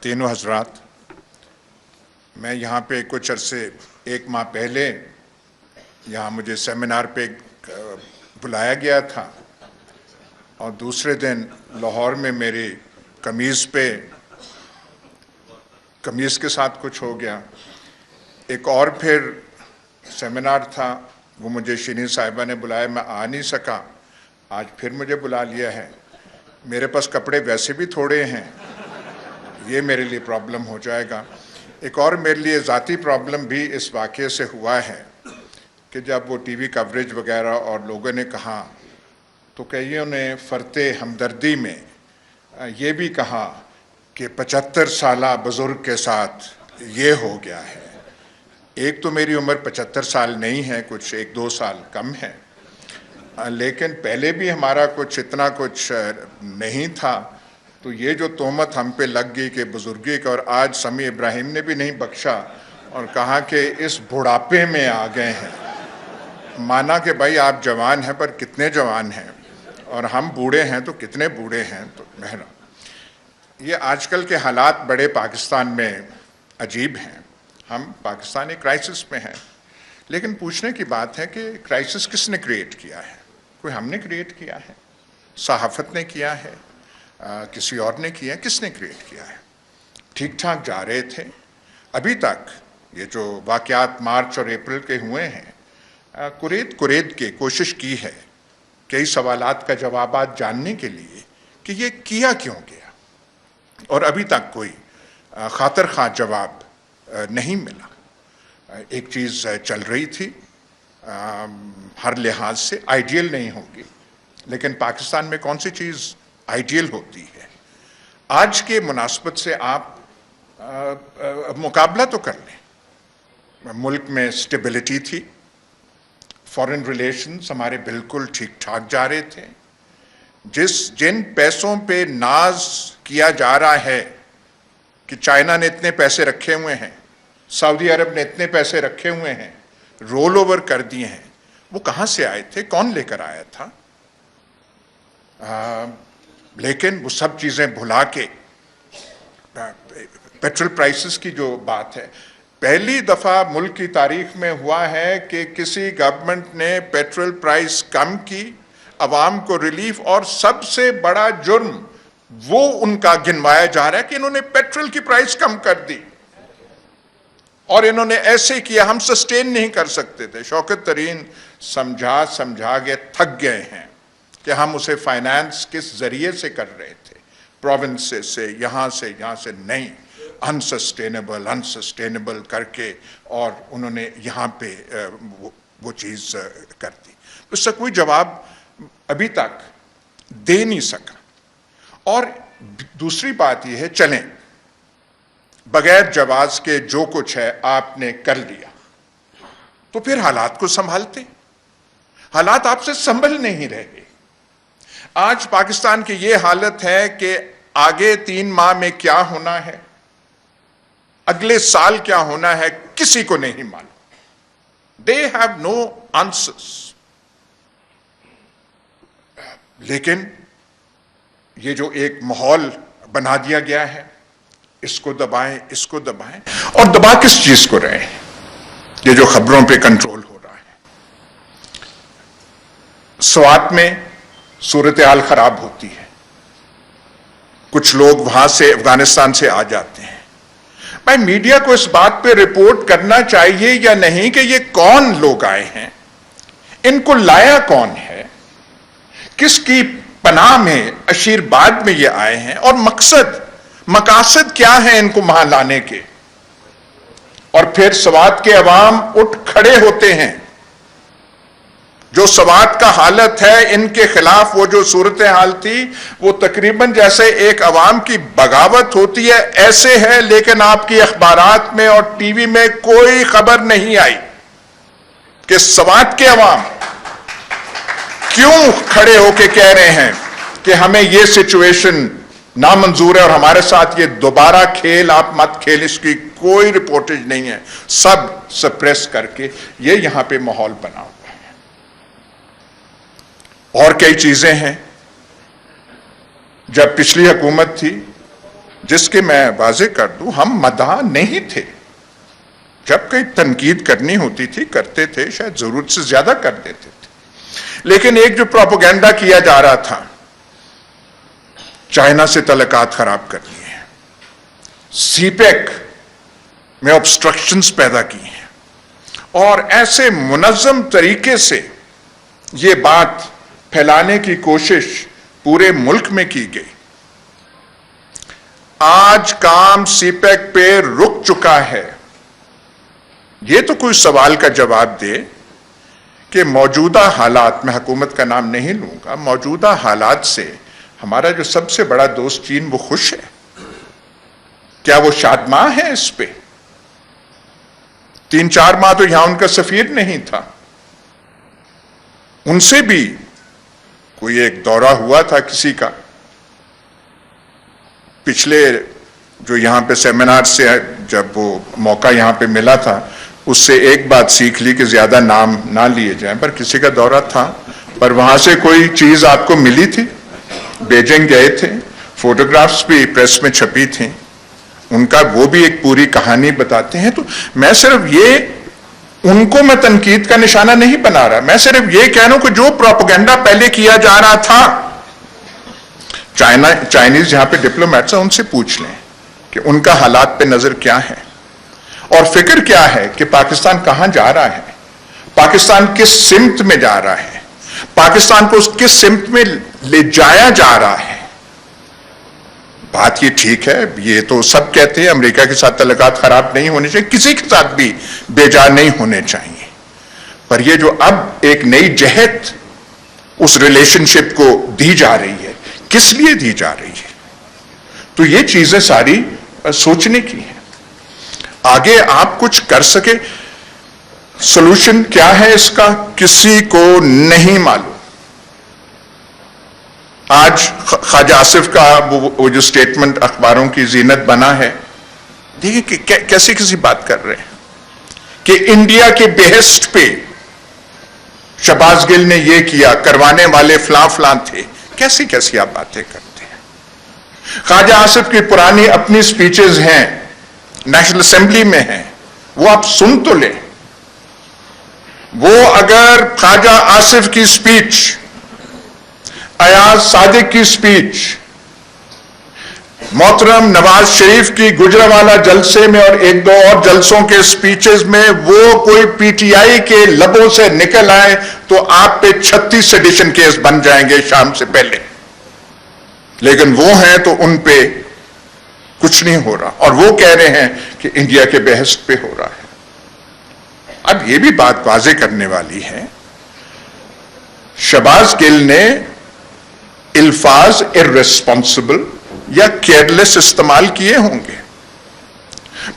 خواتین و حضرات، میں یہاں پہ کچھ عرصے ایک ماہ پہلے یہاں مجھے سیمینار پہ بلایا گیا تھا اور دوسرے دن لاہور میں میری قمیض کے ساتھ کچھ ہو گیا۔ ایک اور پھر سیمینار تھا، وہ مجھے شینی صاحبہ نے بلایا، میں آ نہیں سکا، آج پھر مجھے بلا لیا ہے۔ میرے پاس کپڑے ویسے بھی تھوڑے ہیں، یہ میرے لیے پرابلم ہو جائے گا۔ ایک اور میرے لیے ذاتی پرابلم بھی اس واقعے سے ہوا ہے کہ جب وہ ٹی وی کوریج وغیرہ اور لوگوں نے کہا تو کئیوں نے فرتے ہمدردی میں یہ بھی کہا کہ 75 سالہ بزرگ کے ساتھ یہ ہو گیا ہے۔ ایک تو میری عمر 75 سال نہیں ہے، کچھ 1-2 سال کم ہے، لیکن پہلے بھی ہمارا کچھ اتنا کچھ نہیں تھا، تو یہ جو تہمت ہم پہ لگ گئی کہ بزرگی کا، اور آج سمیع ابراہیم نے بھی نہیں بخشا اور کہا کہ اس بڑھاپے میں آ گئے ہیں۔ مانا کہ بھائی آپ جوان ہیں پر کتنے جوان ہیں، اور ہم بوڑھے ہیں تو کتنے بوڑھے ہیں۔ تو بہرحال یہ آج کل کے حالات بڑے پاکستان میں عجیب ہیں۔ ہم پاکستان ایک کرائسس میں ہیں، لیکن پوچھنے کی بات ہے کہ کرائسس کس نے کریٹ کیا ہے؟ کوئی ہم نے کریٹ کیا ہے؟ صحافت نے کیا ہے؟ کسی اور نے کیا ہے؟ کس نے کریٹ کیا ہے؟ ٹھیک ٹھاک جا رہے تھے ابھی تک۔ یہ جو واقعات مارچ اور اپریل کے ہوئے ہیں، کورید کے کوشش کی ہے کئی سوالات کا جوابات جاننے کے لیے کہ یہ کیا کیوں گیا، اور ابھی تک کوئی خاطر خواہ جواب نہیں ملا۔ ایک چیز چل رہی تھی، ہر لحاظ سے آئیڈیل نہیں ہوگی، لیکن پاکستان میں کون سی چیز آئیڈیل ہوتی ہے؟ آج کے مناسبت سے آپ مقابلہ تو کر لیں۔ ملک میں سٹیبلٹی تھی، فارن ریلیشنز ہمارے بالکل ٹھیک ٹھاک جا رہے تھے۔ جن پیسوں پہ ناز کیا جا رہا ہے کہ چائنا نے اتنے پیسے رکھے ہوئے ہیں، سعودی عرب نے اتنے پیسے رکھے ہوئے ہیں، رول اوور کر دیے ہیں، وہ کہاں سے آئے تھے؟ کون لے کر آیا تھا؟ لیکن وہ سب چیزیں بھلا کے پیٹرول پرائسز کی جو بات ہے، پہلی دفعہ ملک کی تاریخ میں ہوا ہے کہ کسی گورنمنٹ نے پیٹرول پرائس کم کی، عوام کو ریلیف، اور سب سے بڑا جرم وہ ان کا گنوایا جا رہا ہے کہ انہوں نے پیٹرول کی پرائس کم کر دی، اور انہوں نے ایسے کیا، ہم سسٹین نہیں کر سکتے تھے۔ شوکت ترین سمجھا کے تھک گئے ہیں کہ ہم اسے فائنانس کس ذریعے سے کر رہے تھے، پروونس سے، یہاں سے نہیں، انسسٹینیبل کر کے، اور انہوں نے یہاں پہ وہ چیز کر دی۔ اس کا کوئی جواب ابھی تک دے نہیں سکا۔ اور دوسری بات یہ ہے، چلیں بغیر جواز کے جو کچھ ہے آپ نے کر لیا، تو پھر حالات کو سنبھالتے۔ حالات آپ سے سنبھل نہیں رہے۔ آج پاکستان کی یہ حالت ہے کہ آگے 3 ماہ میں کیا ہونا ہے، اگلے سال کیا ہونا ہے، کسی کو نہیں معلوم۔ They have no answers۔ لیکن یہ جو ایک ماحول بنا دیا گیا ہے، اس کو دبائیں، اور دبا کس چیز کو رہے ہیں؟ یہ جو خبروں پہ کنٹرول ہو رہا ہے۔ سوات میں صورتحال خراب ہوتی ہے، کچھ لوگ وہاں سے افغانستان سے آ جاتے ہیں۔ بھائی میڈیا کو اس بات پہ رپورٹ کرنا چاہیے یا نہیں کہ یہ کون لوگ آئے ہیں، ان کو لایا کون ہے، کس کی پناہ میں، اشیرباد میں یہ آئے ہیں، اور مقاصد کیا ہیں ان کو وہاں لانے کے۔ اور پھر سوات کے عوام اٹھ کھڑے ہوتے ہیں۔ جو سوات کا حالت ہے، ان کے خلاف وہ جو صورتحال تھی، وہ تقریباً جیسے ایک عوام کی بغاوت ہوتی ہے ایسے ہے، لیکن آپ کی اخبارات میں اور ٹی وی میں کوئی خبر نہیں آئی کہ سوات کے عوام کیوں کھڑے ہو کے کہہ رہے ہیں کہ ہمیں یہ سچویشن نامنظور ہے، اور ہمارے ساتھ یہ دوبارہ کھیل آپ مت کھیل۔ اس کی کوئی رپورٹیج نہیں ہے، سب سپریس کر کے یہ یہاں پہ ماحول بنا ہوا ہے۔ اور کئی چیزیں ہیں۔ جب پچھلی حکومت تھی جس کے میں واضح کر دوں ہم مداح نہیں تھے. جب کہیں تنقید کرنی ہوتی تھی کرتے تھے, شاید ضرورت سے زیادہ کر دیتے تھے, لیکن ایک جو پروپیگنڈا کیا جا رہا تھا, چائنا سے تعلقات خراب کر لیے ہیں, سی پیک میں obstructions پیدا کی ہیں, اور ایسے منظم طریقے سے یہ بات پھیلانے کی کوشش پورے ملک میں کی گئی. آج کام سی پیک پہ رک چکا ہے. یہ تو کوئی سوال کا جواب دے کہ موجودہ حالات, میں حکومت کا نام نہیں لوں گا, موجودہ حالات سے ہمارا جو سب سے بڑا دوست چین وہ خوش ہے؟ کیا وہ شادماں ہے اس پہ؟ 3-4 ماہ تو یہاں ان کا سفیر نہیں تھا. ان سے بھی کوئی ایک دورہ ہوا تھا کسی کا پچھلے, جو یہاں پہ سیمینار سے جب وہ موقع یہاں پہ ملا تھا, اس سے ایک بات سیکھ لی کہ زیادہ نام نہ لیے جائیں, پر کسی کا دورہ تھا, پر وہاں سے کوئی چیز آپ کو ملی تھی؟ بیجنگ گئے تھے, فوٹوگرافز بھی پریس میں چھپی تھیں, ان کا وہ بھی ایک پوری کہانی بتاتے ہیں. تو میں صرف یہ ان کو میں تنقید کا نشانہ نہیں بنا رہا, میں صرف یہ کہہ رہا ہوں کہ جو پروپیگنڈا پہلے کیا جا رہا تھا, چائنیز یہاں پہ ڈپلومیٹس ہیں, ان سے پوچھ لیں کہ ان کا حالات پہ نظر کیا ہے اور فکر کیا ہے کہ پاکستان کہاں جا رہا ہے, پاکستان کس سمت میں جا رہا ہے, پاکستان کو کس سمت میں لے جایا جا رہا ہے. بات یہ ٹھیک ہے, یہ تو سب کہتے ہیں امریکہ کے ساتھ تعلقات خراب نہیں ہونے چاہیے, کسی کے ساتھ بھی بیجا نہیں ہونے چاہیے, پر یہ جو اب ایک نئی جہت اس ریلیشن شپ کو دی جا رہی ہے, کس لیے دی جا رہی ہے؟ تو یہ چیزیں ساری سوچنے کی ہیں. آگے آپ کچھ کر سکے, سلوشن کیا ہے اس کا کسی کو نہیں معلوم. آج خواجہ آصف کا وہ جو سٹیٹمنٹ اخباروں کی زینت بنا ہے, دیکھیں کہ کیسی کسی بات کر رہے ہیں کہ انڈیا کے بیہسٹ پہ شہباز گل نے یہ کیا, کروانے والے فلاں فلاں تھے. کیسی کیسی آپ باتیں کرتے ہیں. خواجہ آصف کی پرانی اپنی سپیچز ہیں, نیشنل اسمبلی میں ہیں, وہ آپ سن تو لیں. وہ اگر خواجہ آصف کی سپیچ, ایاز صادق کی سپیچ, محترم نواز شریف کی گجرانوالہ جلسے میں اور 1-2 اور جلسوں کے سپیچز میں وہ کوئی پی ٹی آئی کے لبوں سے نکل آئے تو آپ پہ 36 سیڈیشن کیس بن جائیں گے شام سے پہلے. لیکن وہ ہیں تو ان پہ کچھ نہیں ہو رہا, اور وہ کہہ رہے ہیں کہ انڈیا کے بحث پہ ہو رہا ہے. اب یہ بھی بات واضح کرنے والی ہے, شہباز گل نے الفاظ irresponsible یا کیئرلیس استعمال کیے ہوں گے,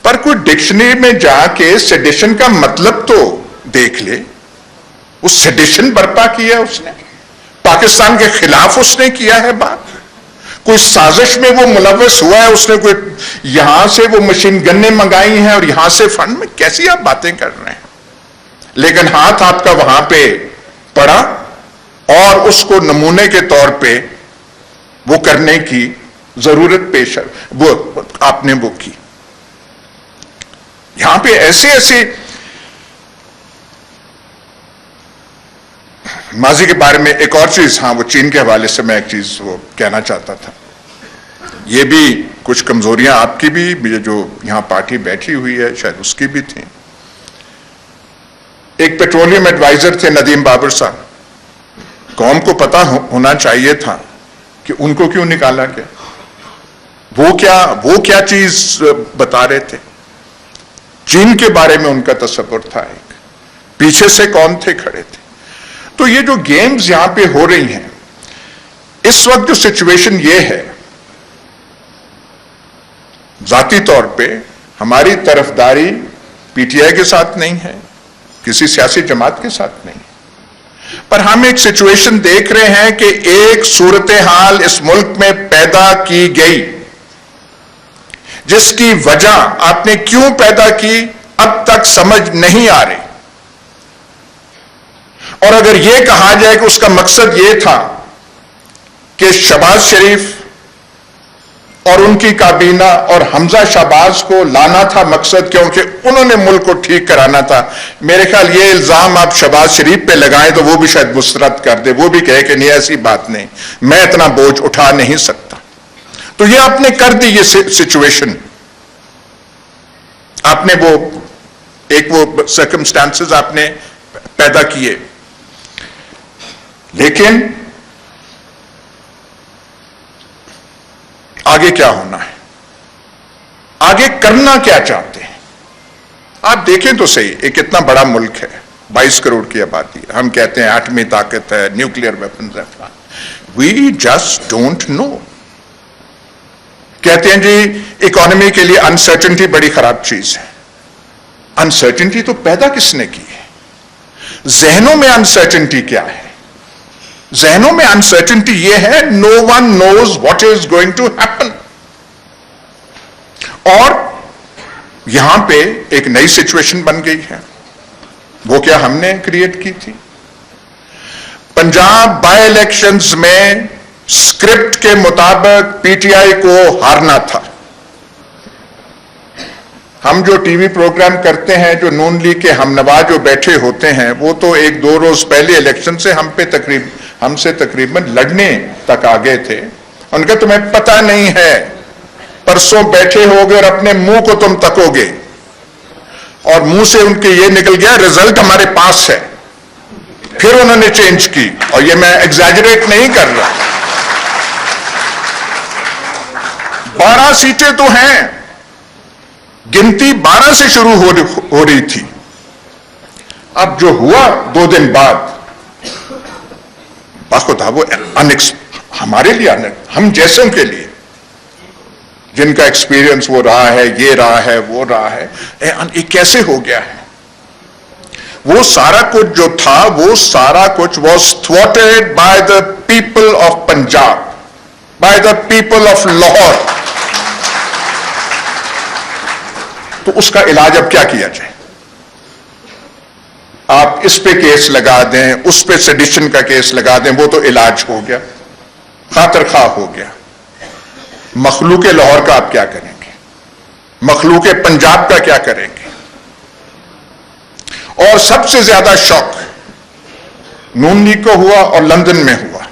پر کوئی ڈکشنری میں جا کے سیڈیشن کا مطلب تو دیکھ لے. اس سیڈیشن برپا کیا اس نے, پاکستان کے خلاف اس نے کیا ہے بات, کوئی سازش میں وہ ملوث ہوا ہے, اس نے کوئی یہاں سے وہ مشین گنیں منگائی ہیں اور یہاں سے فنڈ میں, کیسی آپ باتیں کر رہے ہیں. لیکن ہاتھ آپ کا وہاں پہ پڑا اور اس کو نمونے کے طور پہ وہ کرنے کی ضرورت پیش ہے, وہ آپ نے وہ کی. یہاں پہ ایسے ایسے ماضی کے بارے میں ایک اور چیز, ہاں وہ چین کے حوالے سے میں ایک چیز وہ کہنا چاہتا تھا. یہ بھی کچھ کمزوریاں آپ کی بھی, جو یہاں پارٹی بیٹھی ہوئی ہے شاید اس کی بھی تھیں. ایک پیٹرولیم ایڈوائزر تھے ندیم بابر صاحب, قوم کو پتا ہونا چاہیے تھا کہ ان کو کیوں نکالا گیا, وہ کیا چیز بتا رہے تھے. چین کے بارے میں ان کا تصور تھا, ایک پیچھے سے کون تھے کھڑے تھے. تو یہ جو گیمز یہاں پہ ہو رہی ہیں, اس وقت جو سچویشن یہ ہے, ذاتی طور پہ ہماری طرفداری پی ٹی آئی کے ساتھ نہیں ہے, کسی سیاسی جماعت کے ساتھ نہیں, پر ہم ایک سچویشن دیکھ رہے ہیں کہ ایک صورتحال اس ملک میں پیدا کی گئی جس کی وجہ آپ نے کیوں پیدا کی اب تک سمجھ نہیں آ رہی. اور اگر یہ کہا جائے کہ اس کا مقصد یہ تھا کہ شہباز شریف اور ان کی کابینہ اور حمزہ شہباز کو لانا تھا مقصد، کیونکہ انہوں نے ملک کو ٹھیک کرانا تھا۔ میرے خیال یہ الزام آپ شہباز شریف پہ لگائیں تو وہ بھی شاید مسترد کر دے، وہ بھی کہے کہ نہیں ایسی بات نہیں، میں اتنا بوجھ اٹھا نہیں سکتا۔ تو یہ آپ نے کر دی، یہ سچویشن آپ نے وہ سرکمسٹانسز آپ نے پیدا کیے، لیکن آگے کیا ہونا ہے؟ آگے کرنا کیا چاہتے ہیں؟ آپ دیکھیں تو صحیح، ایک اتنا بڑا ملک ہے، 22 کروڑ کی آبادی، ہم کہتے ہیں ایٹمی طاقت ہے، نیوکلیئر ویپنز ہے، وی جسٹ ڈونٹ نو۔ کہتے ہیں جی اکانومی کے لیے انسرٹنٹی بڑی خراب چیز ہے۔ انسرٹنٹی تو پیدا کس نے کی ہے؟ ذہنوں میں انسرٹنٹی کیا ہے؟ ذہنوں میں انسرٹنٹی یہ ہے no one knows what is going to happen. اور یہاں پہ ایک نئی سچویشن بن گئی ہے، وہ کیا ہم نے کریٹ کی تھی؟ پنجاب بائی الیکشنز میں اسکرپٹ کے مطابق پی ٹی آئی کو ہارنا تھا۔ ہم جو ٹی وی پروگرام کرتے ہیں، جو نون لیگ کے ہم نوا جو بیٹھے ہوتے ہیں، وہ تو 1-2 روز پہلے الیکشن سے ہم سے تقریباً لڑنے تک آ گئے تھے۔ ان کا تمہیں پتہ نہیں ہے، پرسوں بیٹھے ہوگے اور اپنے منہ کو تم تکو گے، اور منہ سے ان کے یہ نکل گیا رزلٹ ہمارے پاس ہے۔ پھر انہوں نے چینج کی، اور یہ میں ایگزیجریٹ نہیں کر رہا۔ 12 سیٹیں تو ہیں، گنتی 12 سے شروع ہو رہی تھی۔ اب جو ہوا 2 دن بعد، باخدا وہ ہمارے لیے، ہم جیسوں کے لیے جن کا ایکسپیرینس وہ رہا ہے، یہ رہا ہے، وہ رہا ہے، یہ کیسے ہو گیا ہے؟ وہ سارا کچھ جو تھا، وہ سارا کچھ was thwarted by the people of Punjab, by the people of Lahore. تو اس کا علاج اب کیا کیا جائے؟ آپ اس پہ کیس لگا دیں، اس پہ سیڈیشن کا کیس لگا دیں، وہ تو علاج ہو گیا، خاطر خواہ ہو گیا۔ مخلوق لاہور کا آپ کیا کریں گے؟ مخلوق پنجاب کا کیا کریں گے؟ اور سب سے زیادہ شوق نون لیگ کو ہوا اور لندن میں ہوا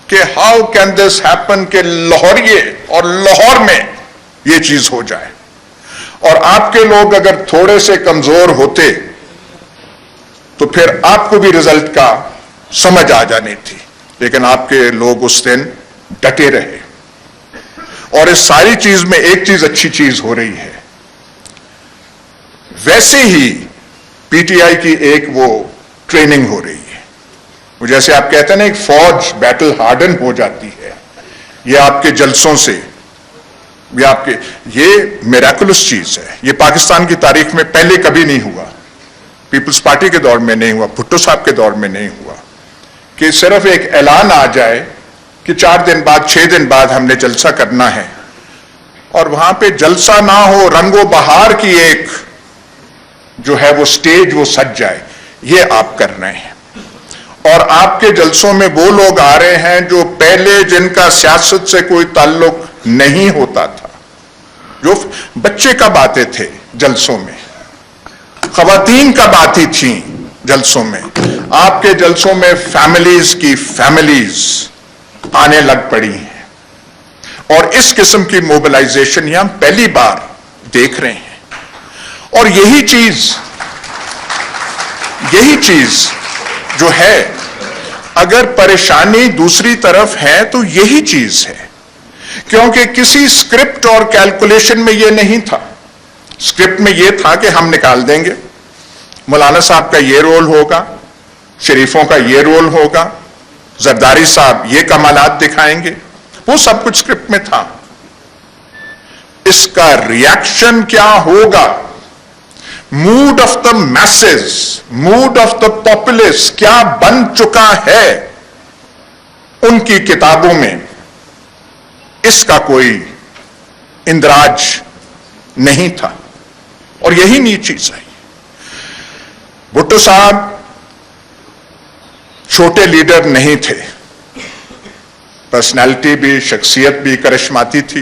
کہ ہاؤ کین دس ہیپن کہ لاہوریے اور لاہور میں یہ چیز ہو جائے۔ اور آپ کے لوگ اگر تھوڑے سے کمزور ہوتے تو پھر آپ کو بھی رزلٹ کا سمجھ آ جانی تھی، لیکن آپ کے لوگ اس دن ڈٹے رہے۔ اور اس ساری چیز میں ایک چیز اچھی چیز ہو رہی ہے، ویسے ہی پی ٹی آئی کی ایک وہ ٹریننگ ہو رہی ہے، وہ جیسے آپ کہتے ہیں نا ایک فوج بیٹل ہارڈن ہو جاتی ہے، یہ آپ کے جلسوں سے، یہ میراکلس چیز ہے۔ یہ پاکستان کی تاریخ میں پہلے کبھی نہیں ہوا، پیپلز پارٹی کے دور میں نہیں ہوا، بھٹو صاحب کے دور میں نہیں ہوا، کہ صرف ایک اعلان آ جائے کہ 4 دن بعد 6 دن بعد ہم نے جلسہ کرنا ہے، اور وہاں پہ جلسہ نہ ہو، رنگ و بہار کی ایک جو ہے وہ سٹیج وہ سج جائے، یہ آپ کر رہے ہیں۔ اور آپ کے جلسوں میں وہ لوگ آ رہے ہیں جو پہلے جن کا سیاست سے کوئی تعلق نہیں ہوتا تھا، جو بچے کب آتے تھے جلسوں میں، خواتین کب آتی تھیں جلسوں میں، آپ کے جلسوں میں فیملیز کی فیملیز آنے لگ پڑی ہیں، اور اس قسم کی موبلائزیشن یہ ہم پہلی بار دیکھ رہے ہیں۔ اور یہی چیز جو ہے، اگر پریشانی دوسری طرف ہے تو یہی چیز ہے، کیونکہ کسی سکرپٹ اور کیلکولیشن میں یہ نہیں تھا۔ سکرپٹ میں یہ تھا کہ ہم نکال دیں گے، مولانا صاحب کا یہ رول ہوگا، شریفوں کا یہ رول ہوگا، زرداری صاحب یہ کمالات دکھائیں گے، وہ سب کچھ سکرپٹ میں تھا۔ اس کا ریاکشن کیا ہوگا، mood of the masses, mood of the populace کیا بن چکا ہے ان کی کتابوں میں، اس کا کوئی اندراج نہیں تھا، اور یہی نئی چیز ہے۔ بھٹو صاحب چھوٹے لیڈر نہیں تھے، پرسنالٹی بھی، شخصیت بھی کرشماتی تھی،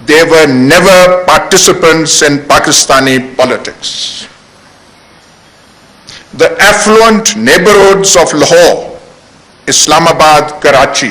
they were never participants in Pakistani politics. The affluent neighborhoods of Lahore, Islamabad, Karachi,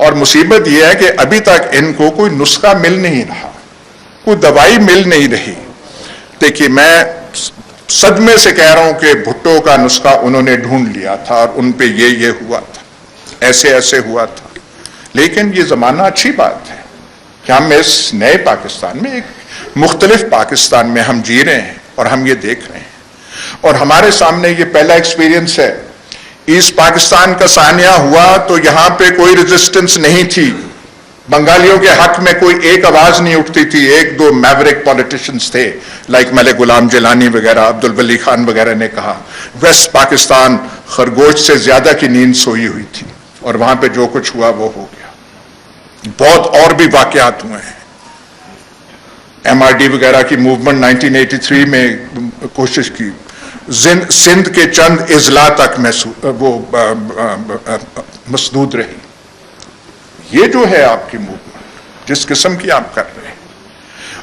اور مصیبت یہ ہے کہ ابھی تک ان کو کوئی نسخہ مل نہیں رہا, کوئی دوائی مل نہیں رہی. دیکھیے میں صدمے سے کہہ رہا ہوں کہ بھٹو کا نسخہ انہوں نے ڈھونڈ لیا تھا اور ان پہ یہ ہوا تھا, ایسے ایسے ہوا تھا. لیکن یہ زمانہ اچھی بات ہے کہ ہم اس نئے پاکستان میں, ایک مختلف پاکستان میں ہم جی رہے ہیں اور ہم یہ دیکھ رہے ہیں. اور ہمارے سامنے یہ پہلا ایکسپیرینس ہے. ایسٹ پاکستان کا سانحہ ہوا تو یہاں پہ کوئی ریزسٹنس نہیں تھی, بنگالیوں کے حق میں کوئی ایک آواز نہیں اٹھتی تھی. ایک دو میوریک پولیٹیشنز تھے لائک ملک غلام جیلانی وغیرہ, عبدالولی خان وغیرہ نے کہا ویسٹ پاکستان خرگوش سے زیادہ کی نیند سوئی ہوئی تھی, اور وہاں پہ جو کچھ ہوا وہ ہو گیا. بہت اور بھی واقعات ہوئے ہیں. ایم آر ڈی وغیرہ کی موومنٹ 1983 میں کوشش کی, سندھ کے چند اضلاع تک وہ مسدود رہی. یہ جو ہے آپ کی موومنٹ جس قسم کی آپ کر رہے ہیں,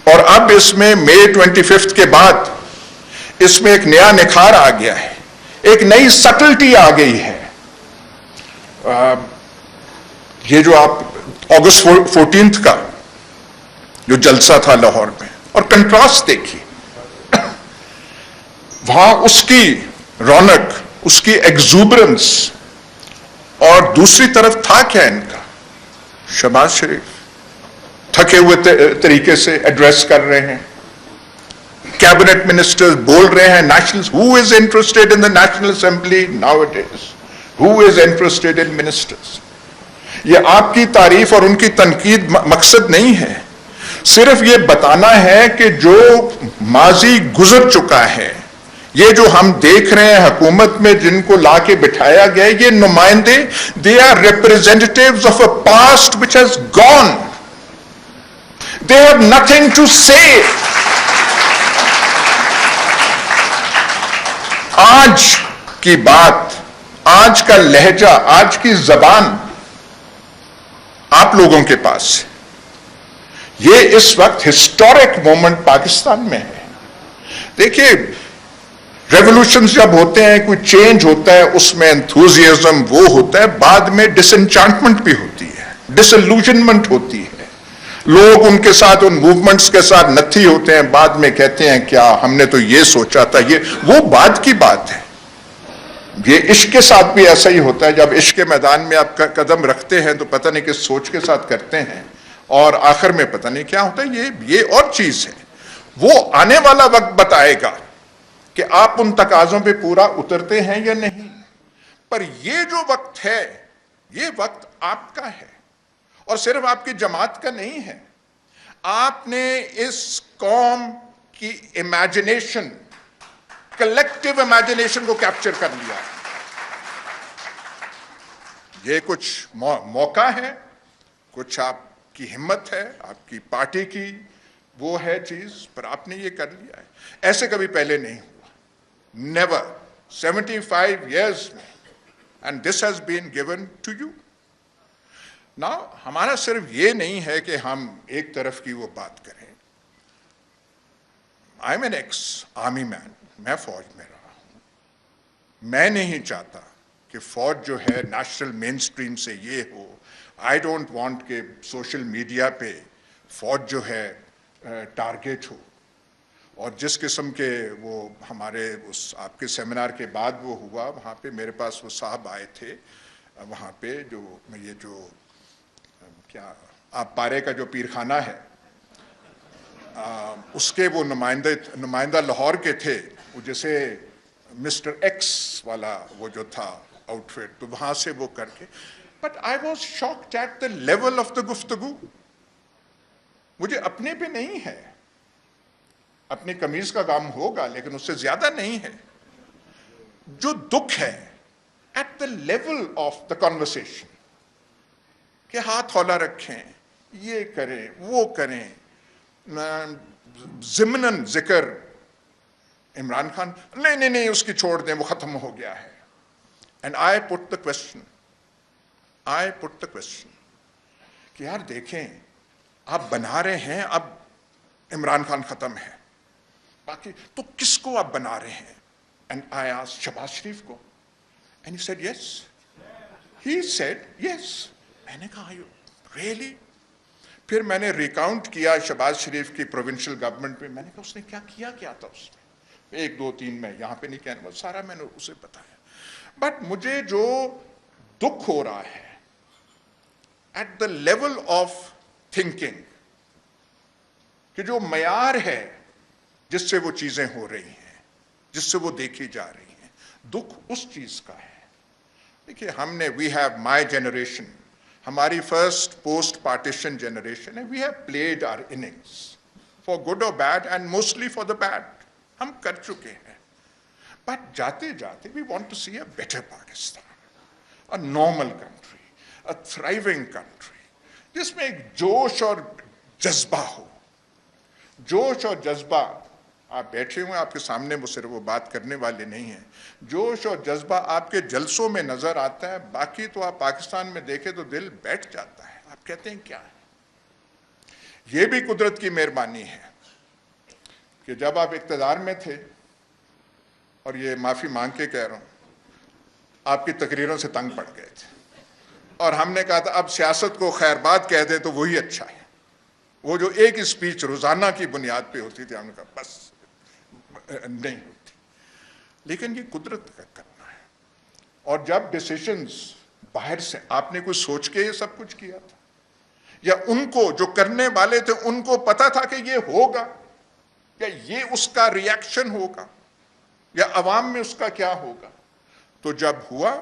اور اب اس میں مئی 25 کے بعد اس میں ایک نیا نکھار آ گیا ہے, ایک نئی سٹلٹی آ گئی ہے. یہ جو آپ اگست 14 کا جو جلسہ تھا لاہور میں, اور کنٹراسٹ دیکھیے وہاں اس کی رونق, اس کی ایگزوبرنس, اور دوسری طرف تھا کیا ان کا, شہباز شریف تھکے ہوئے طریقے سے ایڈریس کر رہے ہیں, کیبنٹ منسٹر بول رہے ہیں national, who is interested in the National Assembly nowadays, who is interested in ministers. یہ آپ کی تعریف اور ان کی تنقید مقصد نہیں ہے, صرف یہ بتانا ہے کہ جو ماضی گزر چکا ہے, یہ جو ہم دیکھ رہے ہیں حکومت میں جن کو لا کے بٹھایا گیا ہے, یہ نمائندے, they are representatives of a past which has gone. They have nothing to say. آج کی بات, آج کا لہجہ, آج کی زبان آپ لوگوں کے پاس ہے. یہ اس وقت ہسٹورک مومنٹ پاکستان میں ہے. دیکھیے ریولوشنز جب ہوتے ہیں, کوئی چینج ہوتا ہے, اس میں انتھوزیازم وہ ہوتا ہے, بعد میں ڈس انچانٹمنٹ بھی ہوتی ہے, ڈس الوژنمنٹ ہوتی ہے. لوگ ان کے ساتھ, ان موومنٹس کے ساتھ نتھی ہوتے ہیں, بعد میں کہتے ہیں کیا ہم نے تو یہ سوچا تھا, یہ وہ بعد کی بات ہے. یہ عشق کے ساتھ بھی ایسا ہی ہوتا ہے. جب عشق کے میدان میں آپ قدم رکھتے ہیں تو پتہ نہیں کس سوچ کے ساتھ کرتے ہیں, اور آخر میں پتہ نہیں کیا ہوتا ہے. یہ اور چیز ہے. وہ آنے والا وقت بتائے گا کہ آپ ان تقاضوں پہ پورا اترتے ہیں یا نہیں. پر یہ جو وقت ہے, یہ وقت آپ کا ہے, اور صرف آپ کی جماعت کا نہیں ہے. آپ نے اس قوم کی امیجنیشن, کلیکٹیو امیجنیشن کو کیپچر کر لیا. یہ کچھ موقع ہے, کچھ آپ کی ہمت ہے, آپ کی پارٹی کی وہ ہے چیز, پر آپ نے یہ کر لیا ہے. ایسے کبھی پہلے نہیں ہوا, never, 75 years میں, and this has been given to you. Now ہمارا صرف یہ نہیں ہے کہ ہم ایک طرف کی وہ بات کریں. I'm an ex-army man, میں فوج میں رہا ہوں. میں نہیں چاہتا کہ فوج جو ہے نیشنل مین سٹریم سے یہ ہو. I don't want کہ سوشل میڈیا پہ فوج جو ہے ٹارگیٹ ہو. اور جس قسم کے وہ ہمارے اس آپ کے سیمینار کے بعد وہ ہوا, وہاں پہ میرے پاس وہ صاحب آئے تھے, وہاں پہ جو یہ جو کیا آپ پارے کا جو پیرخانہ ہے, اس کے وہ نمائندہ لاہور کے تھے, وہ جیسے مسٹر ایکس والا وہ جو تھا آؤٹ فٹ, تو وہاں سے وہ کر کے. But I was shocked at the level of the گفتگو. مجھے اپنے پہ نہیں ہے, اپنی قمیض کا کام ہوگا لیکن اس سے زیادہ نہیں ہے. جو دکھ ہے at the level of the conversation, کہ ہاتھ ہولا رکھیں, یہ کریں, وہ کریں. ضمناً ذکر عمران خان, نہیں اس کی چھوڑ دیں, وہ ختم ہو گیا ہے. And I put the question کہ یار دیکھیں, آپ بنا رہے ہیں, اب عمران خان ختم ہے, باقی تو کس کو آپ بنا رہے ہیں؟ اینڈ آئی آسکڈ شہباز شریف کو, and he said yes. He said yes. میں نے کہا ریئلی؟ پھر میں نے ریکاؤنٹ کیا شہباز شریف کی پروونشل گورنمنٹ میں. میں نے کہا اس نے کیا کیا تھا اس میں, 1 2 3 میں یہاں پہ نہیں کہنا, سارا میں نے اسے بتایا. بٹ مجھے جو دکھ ہو رہا ہے at the level of thinking, کہ جو معیار ہے جس سے وہ چیزیں ہو رہی ہیں, جس سے وہ دیکھی جا رہی ہیں, دکھ اس چیز کا ہے. دیکھیے ہم نے, وی ہیو مائی جنریشن, ہماری فرسٹ پوسٹ پارٹیشن جنریشن ہے, we have played our innings for good اور bad and mostly for the bad, ہم کر چکے ہیں. بٹ جاتے جاتے we want to see a better Pakistan, a normal country, a thriving country, جس میں ایک جوش اور جذبہ ہو. جوش اور جذبہ, آپ بیٹھے ہوئے آپ کے سامنے, وہ صرف وہ بات کرنے والے نہیں ہیں, جوش اور جذبہ آپ کے جلسوں میں نظر آتا ہے, باقی تو آپ پاکستان میں دیکھیں تو دل بیٹھ جاتا ہے. آپ کہتے ہیں کیا ہے. یہ بھی قدرت کی مہربانی ہے کہ جب آپ اقتدار میں تھے, اور یہ معافی مانگ کے کہہ رہا ہوں, آپ کی تقریروں سے تنگ پڑ گئے تھے, اور ہم نے کہا تھا اب سیاست کو خیر بات کہہ دیں تو وہی اچھا ہے. وہ جو ایک اسپیچ روزانہ کی بنیاد پہ ہوتی تھی, ہم نے کہا بس نہیں ہوتی. لیکن یہ قدرت کا کرنا ہے. اور جب ڈیسیشنز باہر سے, آپ نے کچھ سوچ کے یہ سب کچھ کیا تھا, یا ان کو جو کرنے والے تھے ان کو پتا تھا کہ یہ ہوگا, یا یہ اس کا ری ایکشن ہوگا, یا عوام میں اس کا کیا ہوگا. تو جب ہوا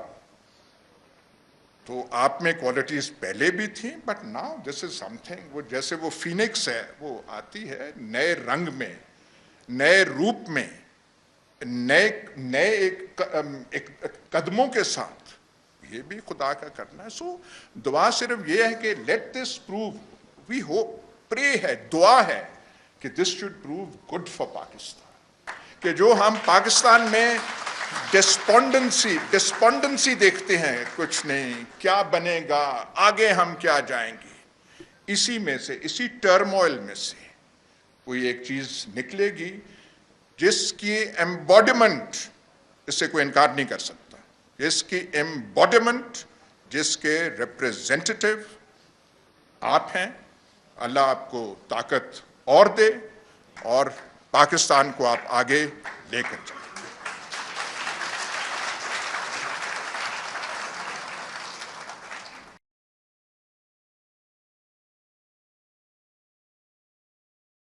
تو آپ میں کوالٹیز پہلے بھی تھیں, but now this is some thing, وہ جیسے وہ فینکس ہے, وہ آتی ہے نئے رنگ میں, نئے روپ میں, نئے ایک قدموں کے ساتھ. یہ بھی خدا کا کرنا ہے. سو دعا صرف یہ ہے کہ let this prove, we hope, pray ہے, دعا ہے کہ this should prove good for Pakistan, کہ جو ہم پاکستان میں ڈسپونڈنسی دیکھتے ہیں, کچھ نہیں, کیا بنے گا, آگے ہم کیا جائیں گے, اسی میں سے, اسی ٹرموائل میں سے کوئی ایک چیز نکلے گی جس کی ایمبوڈیمنٹ, اس سے کوئی انکار نہیں کر سکتا, جس کی ایمبوڈیمنٹ, جس کے ریپریزنٹیٹو آپ ہیں. اللہ آپ کو طاقت اور دے, اور پاکستان کو آپ آگے لے کر چلیں.